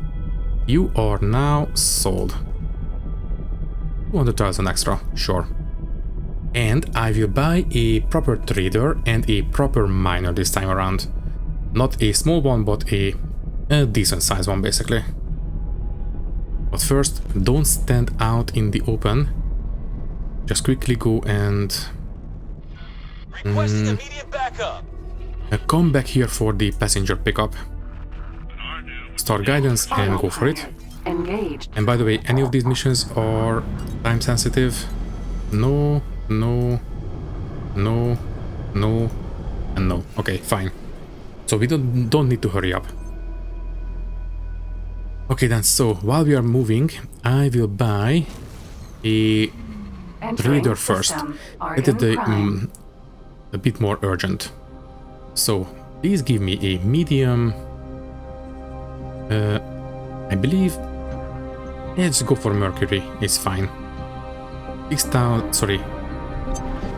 S1: You are now sold. 200,000 extra, sure. And I will buy a proper trader and a proper miner this time around. Not a small one, but a decent sized one basically. But first, don't stand out in the open. Just quickly go and
S6: Requesting immediate backup.
S1: come back here for the passenger pickup. Start guidance and go for it.
S3: Engaged.
S1: And by the way, any of these missions are time sensitive. No, no, no, no, and no. Okay, fine. So we don't need to hurry up. Okay then, so while we are moving, I will buy a trader first. It is a bit more urgent. So please give me a medium. I believe. Let's go for Mercury. It's fine. 6,000. Sorry.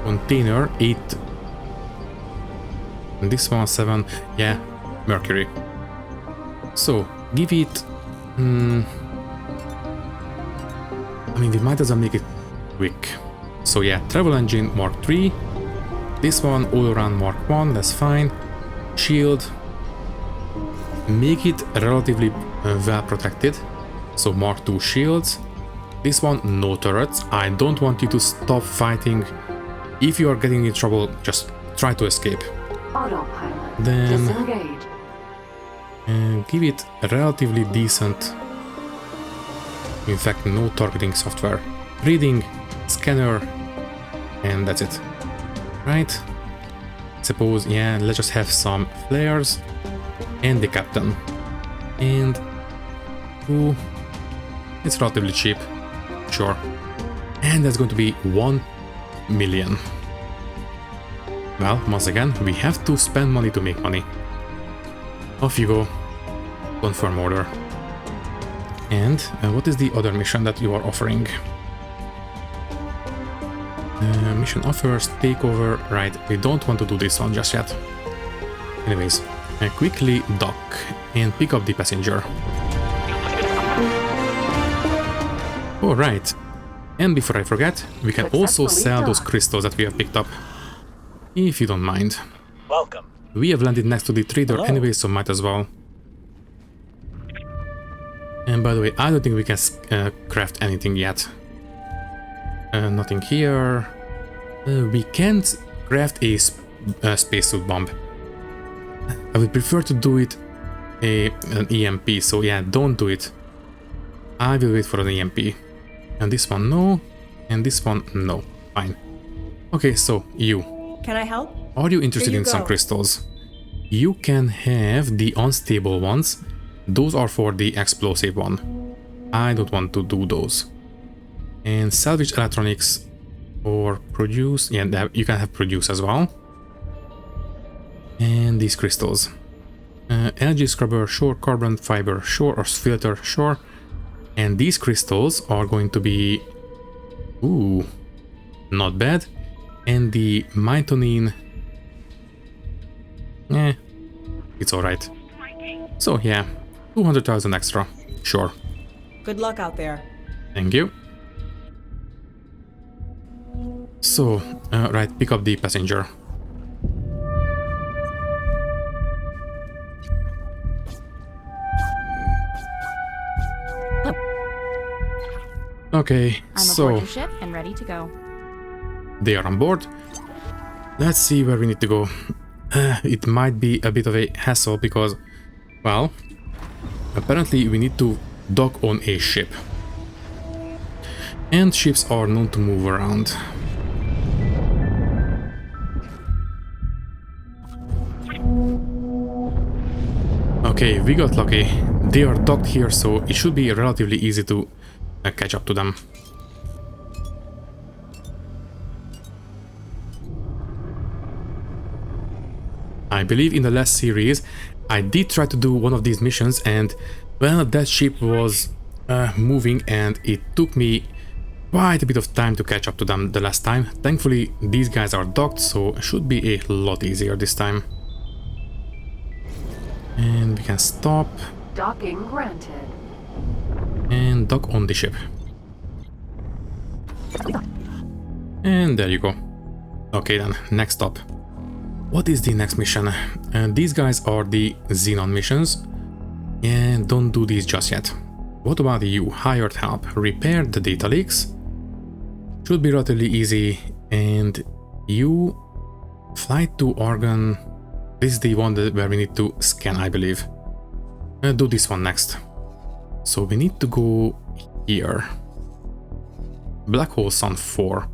S1: Container 8. And this one 7. Yeah, Mercury. So give it. I mean, we might as well make it quick. So yeah, travel engine Mark 3. This one all around Mark 1. That's fine. Shield. Make it relatively well protected. So Mark 2 shields. This one no turrets. I don't want you to stop fighting. If you are getting in trouble, just try to escape.
S3: Autopilot.
S1: Then
S3: Disengage.
S1: give it relatively decent. In fact, no targeting software. Reading, scanner, and that's it. Right? Suppose, yeah, let's just have some flares. And the captain. And ooh, it's relatively cheap, sure. And that's going to be 1 million. Well, once again, we have to spend money to make money. Off you go. Confirm order. And what is the other mission that you are offering? Mission offers, takeover, right, we don't want to do this one just yet. Anyways. Quickly dock and pick up the passenger. Alright, and before I forget, we can also sell those crystals that we have picked up, if you don't mind.
S6: Welcome.
S1: We have landed next to the trader
S6: Hello.
S1: anyway, so might as well. And by the way, I don't think we can craft anything yet. Nothing here. We can't craft a spacesuit bomb. I would prefer to do it an EMP, so yeah, don't do it. I will wait for an EMP. And this one, no. And this one, no. Fine. Okay, so you.
S7: Can I help?
S1: Are you interested
S7: Here
S1: in
S7: you
S1: some
S7: go.
S1: crystals? You can have the unstable ones. Those are for the explosive one. I don't want to do those. And salvage electronics or produce. Yeah, you can have produce as well. And these crystals. Energy scrubber, sure. Carbon fiber, sure. Or filter, sure. And these crystals are going to be... Ooh, not bad. And the mitonin... it's alright. So yeah, 200,000 extra, sure.
S7: Good luck out there.
S1: Thank you. So, right, pick up the passenger. Okay,
S8: I'm
S1: so
S8: aboard your ship and ready to go.
S1: they are on board. Let's see where we need to go. It might be a bit of a hassle because, well, apparently we need to dock on a ship. And ships are known to move around. Okay, we got lucky. They are docked here, so it should be relatively easy to catch up to them. I believe in the last series I did try to do one of these missions, and well, that ship was moving and it took me quite a bit of time to catch up to them the last time. Thankfully these guys are docked, so it should be a lot easier this time. And we can stop
S3: Docking granted.
S1: and dock on the ship. And there you go. Okay then, next stop. What is the next mission? These guys are the Xenon missions. And don't do these just yet. What about you? Hired help. Repair the data leaks. Should be relatively easy. And you... Flight to Oregon. This is the one where we need to scan, I believe. Do this one next. So we need to go here. Black Hole Sun 4.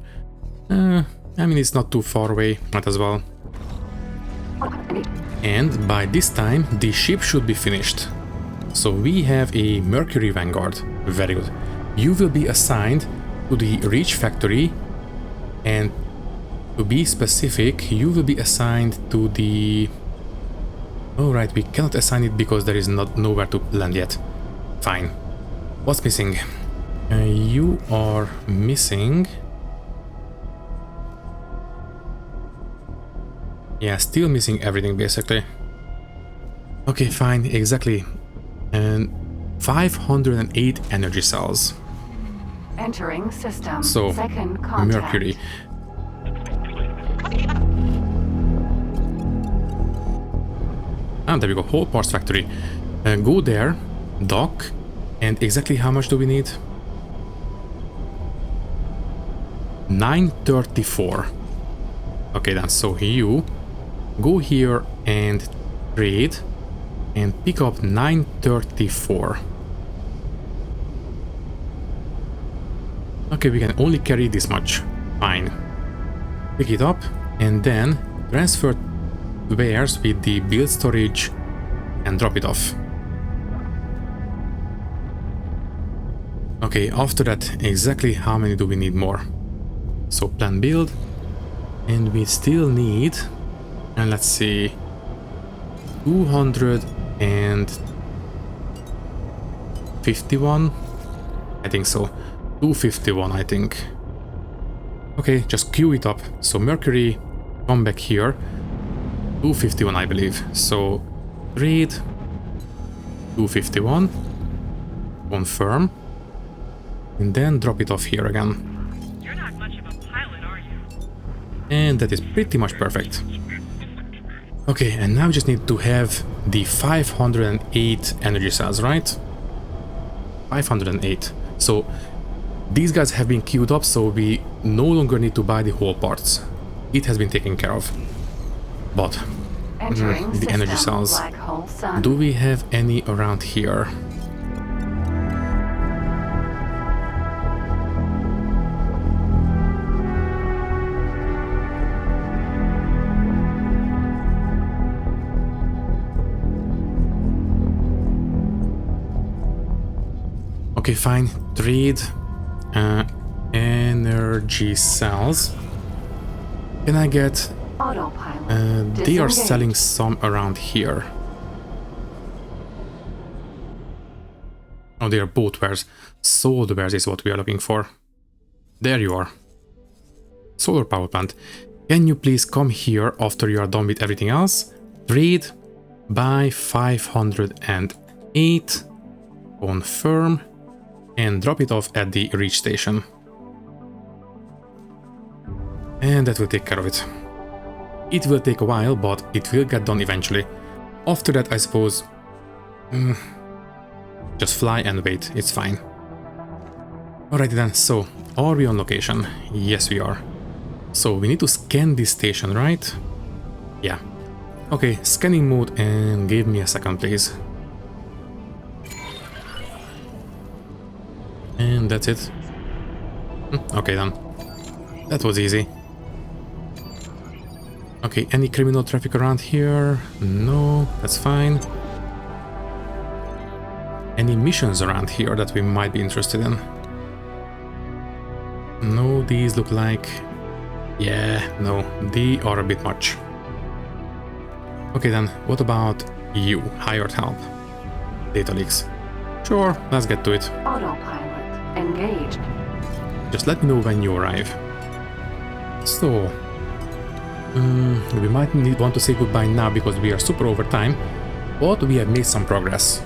S1: I mean, it's not too far away, might as well. And by this time, the ship should be finished. So we have a Mercury Vanguard. Very good. You will be assigned to the Reach Factory, and to be specific, you will be assigned to the... Oh right, we cannot assign it because there is nowhere to land yet. Fine. What's missing? You are missing... Yeah, still missing everything basically. Okay, fine, exactly. And 508 energy cells.
S3: Entering system.
S1: So,
S3: Second contact.
S1: Mercury. And there we go, whole parts factory. Go there, dock, and exactly how much do we need? 934. Okay then, so you go here and trade and pick up 934. Okay, we can only carry this much. Fine. Pick it up and then transfer wares with the build storage and drop it off. Okay, after that, exactly how many do we need more? So plan build, and we still need, and let's see, 251, I think so, 251 I think. Okay, just queue it up. So Mercury, come back here, 251 I believe. So trade, 251, confirm, and then drop it off here again.
S9: You're not much of a pilot, are you?
S1: And that is pretty much perfect. Okay, and now we just need to have the 508 energy cells, right? 508. So these guys have been queued up, so we no longer need to buy the whole parts. It has been taken care of. But
S3: Entering
S1: the energy
S3: system.
S1: cells.
S3: Black hole sun.
S1: Do we have any around here? Okay, fine. Trade energy cells. Can I get...
S3: Autopilot.
S1: they are
S3: Disengage.
S1: selling some around here. Oh, they are both wares. Solar wares is what we are looking for. There you are. Solar power plant. Can you please come here after you are done with everything else? Trade by 508. Confirm. and drop it off at the reach station. And that will take care of it. It will take a while, but it will get done eventually. After that, I suppose... just fly and wait, it's fine. Alrighty then, so, are we on location? Yes, we are. So, we need to scan this station, right? Yeah. Okay, scanning mode, and give me a second, please. And that's it. Okay then. That was easy. Okay, any criminal traffic around here? No, that's fine. Any missions around here that we might be interested in? No, these look like... yeah, no, they are a bit much. Okay then, what about you, hired help? Data leaks. Sure, let's get to it.
S3: Autopilot engaged.
S1: Just let me know when you arrive. So... we might want to say goodbye now because we are super over time, but we have made some progress.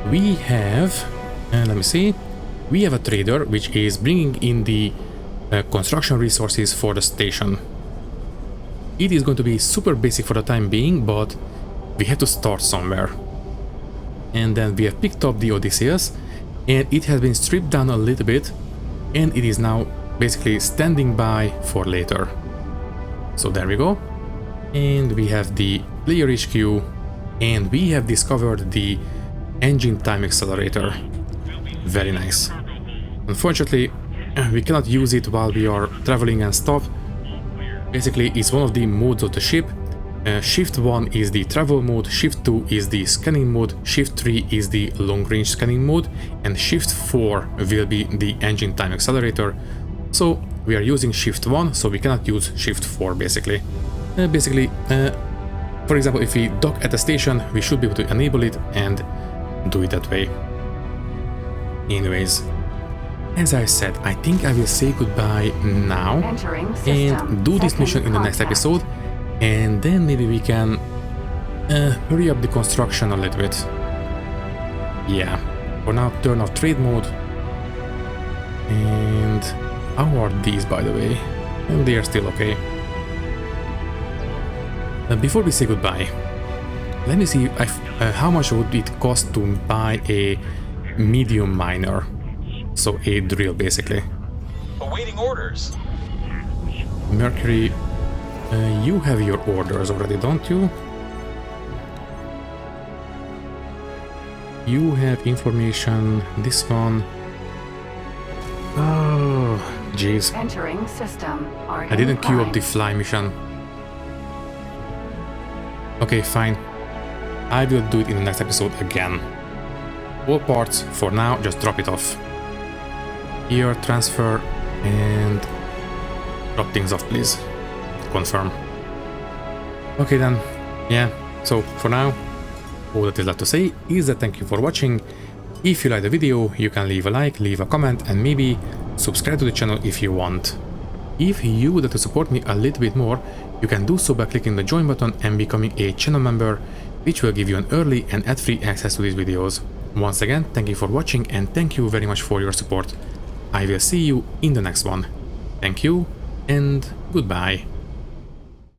S1: We have, let me see, we have a trader which is bringing in the construction resources for the station. It is going to be super basic for the time being, but we have to start somewhere. And then we have picked up the Odysseus, and it has been stripped down a little bit, and it is now basically standing by for later. So there we go. And we have the player HQ, and we have discovered the engine time accelerator. Very nice. Unfortunately, we cannot use it while we are traveling and stuff. Basically, it's one of the modes of the ship. Shift 1 is the travel mode, Shift 2 is the scanning mode, Shift 3 is the long range scanning mode, and Shift 4 will be the engine time accelerator. So we are using Shift 1, so we cannot use Shift 4 basically. For example, if we dock at a station, we should be able to enable it and do it that way. Anyways, as I said, I think I will say goodbye now and do this mission in the next episode, and then maybe we can hurry up the construction a little bit. Yeah, for now turn off trade mode. And how are these, by the way? And they are still okay. Before we say goodbye, let me see how much would it cost to buy a medium miner. So a drill, basically.
S6: Awaiting orders.
S1: Mercury, you have your orders already, don't you? You have information, this one. Oh, jeez.
S3: Entering system.
S1: I didn't queue up the fly mission. Okay, fine. I will do it in the next episode again. All parts, for now, just drop it off. Here, transfer, and drop things off, please. Confirm. Okay then, yeah, so for now, all that is left to say is that thank you for watching. If you like the video, you can leave a like, leave a comment, and maybe subscribe to the channel if you want. If you would like to support me a little bit more, you can do so by clicking the join button and becoming a channel member, which will give you an early and ad-free access to these videos. Once again, thank you for watching and thank you very much for your support. I will see you in the next one. Thank you and goodbye.